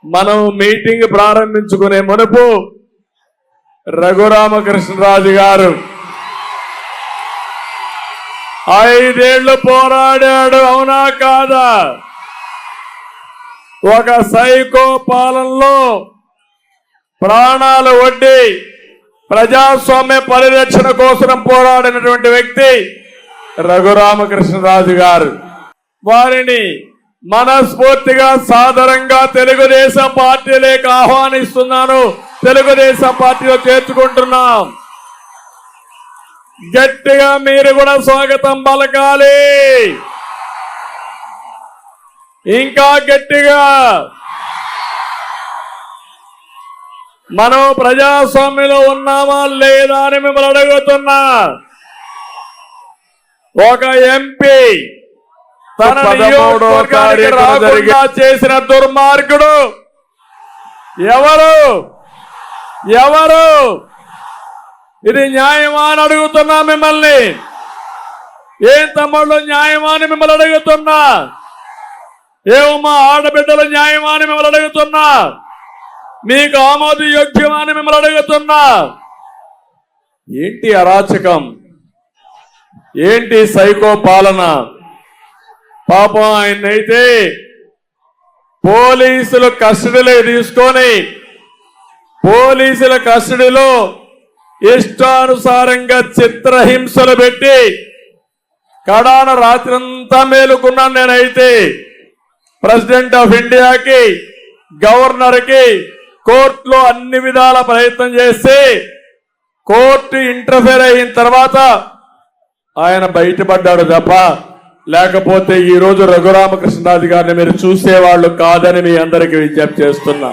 మనం మీటింగ్ ప్రారంభించుకునే మునుపు రఘురామకృష్ణరాజు గారు 5 ఏళ్లు పోరాడాడు, అవునా కాదా? ఒక సైకో పాలనలో ప్రాణాలు ఒడ్డి ప్రజాస్వామ్య పరిరక్షణ కోసం పోరాడినటువంటి వ్యక్తి రఘురామకృష్ణరాజు గారు. వారిని మనస్ఫూర్తిగా సాదరంగా తెలుగుదేశం పార్టీలోకి ఆహ్వానిస్తున్నాను. తెలుగుదేశం పార్టీలో చేర్చుకుంటున్నాం. గట్టిగా మీరు కూడా స్వాగతం పలకాలి, ఇంకా గట్టిగా. మనం ప్రజాస్వామ్యంలో ఉన్నామా లేదా అని మిమ్మల్ని అడుగుతున్నా. ఒక ఎంపీ తన నియోజకవర్గానికి రాకుండా చేసిన దుర్మార్గుడు ఎవరు? ఇది న్యాయమా అని అడుగుతున్నా మిమ్మల్ని. ఏం తమ్ముళ్ళు న్యాయమా అని మిమ్మల్ని అడుగుతున్నా. ఏమమ్మా ఆడబిడ్డలు న్యాయమా అని మిమ్మల్ని అడుగుతున్నా. మీకు ఆమోదయోగ్యమా అని మిమ్మల్ని అడుగుతున్నా. ఏంటి అరాచకం, ఏంటి సైకో పాలన? పాపం ఆయన్నైతే పోలీసులు కస్టడీలో తీసుకొని పోలీసుల కస్టడీలో ఇష్టానుసారంగా చిత్రహింసలు పెట్టి కడాన రాత్రంతా మేలుకున్నాను. నేనైతే ప్రెసిడెంట్ ఆఫ్ ఇండియాకి, గవర్నర్కి కోర్టులో అన్ని విధాల ప్రయత్నం చేసి కోర్టు ఇంటర్ఫేర్ అయిన తర్వాత ఆయన బయటపడ్డాడు తప్ప, లేకపోతే ఈ రోజు రఘురామకృష్ణరాజు గారిని మీరు చూసేవాళ్ళు కాదని మీ అందరికీ విజ్ఞప్తి చేస్తున్నా.